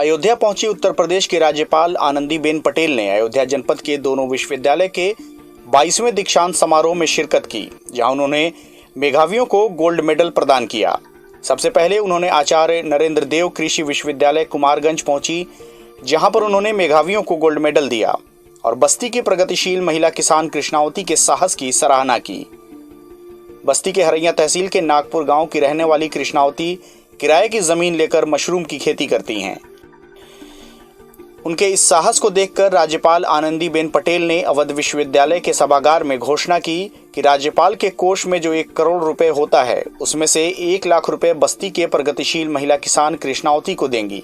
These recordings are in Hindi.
अयोध्या पहुंची उत्तर प्रदेश के राज्यपाल आनंदीबेन पटेल ने अयोध्या जनपद के दोनों विश्वविद्यालय के 22वें दीक्षांत समारोह में शिरकत की, जहां उन्होंने मेधावियों को गोल्ड मेडल प्रदान किया। सबसे पहले उन्होंने आचार्य नरेंद्र देव कृषि विश्वविद्यालय कुमारगंज पहुंची, जहां पर उन्होंने मेधावियों को गोल्ड मेडल दिया और बस्ती की प्रगतिशील महिला किसान कृष्णावती के साहस की सराहना की। बस्ती के हरैया तहसील के नागपुर गांव की रहने वाली कृष्णावती किराए की जमीन लेकर मशरूम की खेती करती हैं। उनके इस साहस को देखकर राज्यपाल आनंदीबेन पटेल ने अवध विश्वविद्यालय के सभागार में घोषणा की कि राज्यपाल के कोष में जो 1 करोड़ रुपए होता है, उसमें से 1 लाख रुपए बस्ती के प्रगतिशील महिला किसान कृष्णावती को देंगी,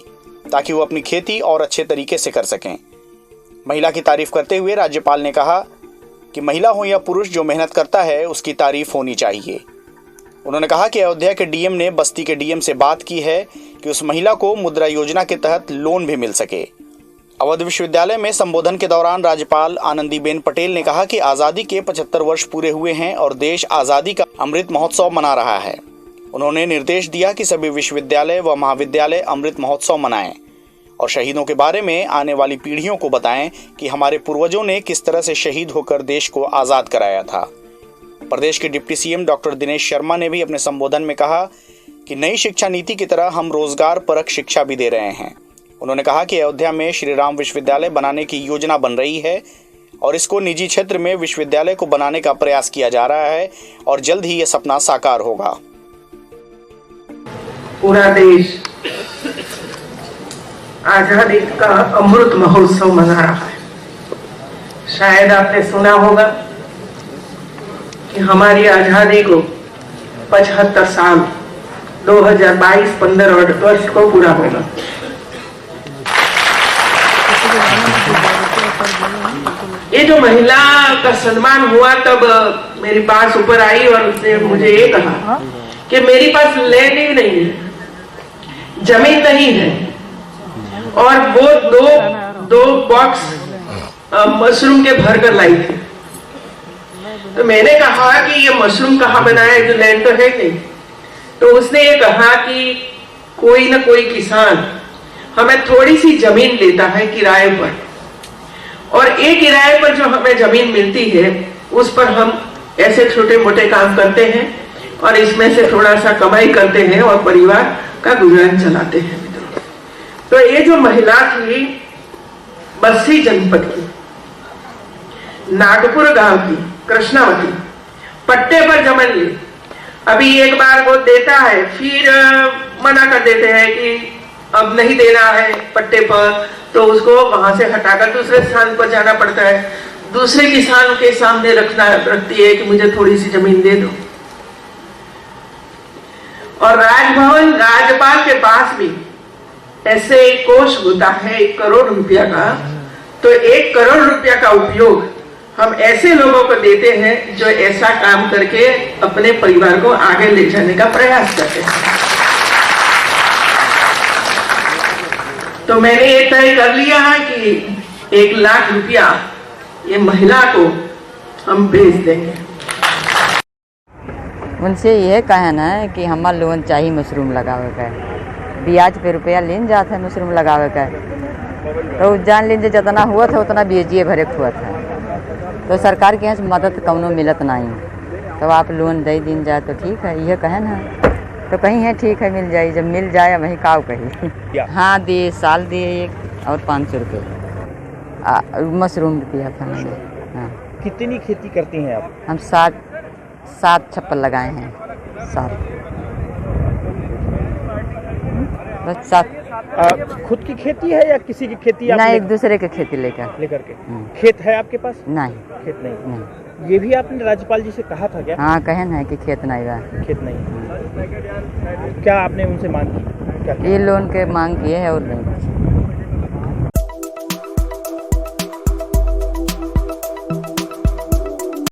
ताकि वो अपनी खेती और अच्छे तरीके से कर सकें। महिला की तारीफ करते हुए राज्यपाल ने कहा कि महिला हो या पुरुष, जो मेहनत करता है उसकी तारीफ होनी चाहिए। उन्होंने कहा कि अयोध्या के डीएम ने बस्ती के डीएम से बात की है कि उस महिला को मुद्रा योजना के तहत लोन भी मिल सके। अवध विश्वविद्यालय में संबोधन के दौरान राज्यपाल आनंदीबेन पटेल ने कहा कि आज़ादी के 75 वर्ष पूरे हुए हैं और देश आज़ादी का अमृत महोत्सव मना रहा है। उन्होंने निर्देश दिया कि सभी विश्वविद्यालय व महाविद्यालय अमृत महोत्सव मनाएं और शहीदों के बारे में आने वाली पीढ़ियों को बताएं कि हमारे पूर्वजों ने किस तरह से शहीद होकर देश को आज़ाद कराया था। प्रदेश के deputy CM doctor Dinesh Sharma ने भी अपने संबोधन में कहा कि नई शिक्षा नीति की तरह हम रोजगार परक शिक्षा भी दे रहे हैं। उन्होंने कहा कि अयोध्या में श्री राम विश्वविद्यालय बनाने की योजना बन रही है और इसको निजी क्षेत्र में विश्वविद्यालय को बनाने का प्रयास किया जा रहा है और जल्द ही यह सपना साकार होगा। पूरा देश आजादी का अमृत महोत्सव मना रहा है। शायद आपने सुना होगा कि हमारी आजादी को 75 साल 2022-15 वर्ष को पूरा होगा। ये जो महिला का सम्मान हुआ, तब मेरे पास ऊपर आई और उसने मुझे ये कहा कि मेरे पास लैंड ही नहीं है, जमीन नहीं है, और वो दो बॉक्स मशरूम के भर कर लाई थी। तो मैंने कहा कि ये मशरूम कहाँ बनाया है, जो लैंड तो है नहीं। तो उसने ये कहा कि कोई ना कोई किसान हमें थोड़ी सी जमीन लेता है किराए पर, और एक किराए पर जो हमें जमीन मिलती है उस पर हम ऐसे छोटे मोटे काम करते हैं और इसमें से थोड़ा सा कमाई करते हैं और परिवार का गुजारा चलाते हैं। तो ये जो महिला थी बस्ती जनपद की नागपुर गांव की कृष्णावती, पट्टे पर जमीन ली। अभी एक बार वो देता है, फिर मना कर देते हैं कि अब नहीं देना है पट्टे पर, तो उसको वहां से हटाकर दूसरे स्थान पर जाना पड़ता है। दूसरे किसान के सामने रखती है कि मुझे थोड़ी सी जमीन दे दो। और राजभवन राज्यपाल के पास भी ऐसे कोष होता है 1 करोड़ रुपया का। तो 1 करोड़ रुपया का उपयोग हम ऐसे लोगों को देते हैं जो ऐसा काम करके अपने परिवार को आगे ले जाने का प्रयास करते हैं। तो मैंने ये तय कर लिया है कि 1 लाख रुपया ये महिला को हम भेज देंगे। उनसे यह कहना है कि हमारा लोन चाहिए मशरूम लगावे का, ब्याज पे रुपया लेन जाता है मशरूम लगावे का। तो जान लीजिए जितना हुआ था उतना बीजिए भरे हुआ था। तो सरकार के यहाँ से मदद कौनो मिलत नहीं, तो आप लोन दे दिन जाए तो ठीक है, यह कहना है। तो कहीं है ठीक है, मिल जाए, जब मिल जाए वहीं काव कही। हाँ दिए, साल दिए 1 और 500 रुपये मशरूम दिया था मैंने। हाँ। कितनी खेती करती हैं आप? हम 7 छप्पर लगाए हैं, 7 बस 7। खुद की खेती है या किसी की खेती? नहीं, एक दूसरे की खेती लेकर के। खेत है आपके पास? नहीं, खेत नहीं। ये भी आपने राज्यपाल जी से कहा था क्या? हाँ, कहन है कि खेत नहीं रहा। खेत नहीं। क्या आपने उनसे मांग की? ये लोन के मांग किए है और नहीं।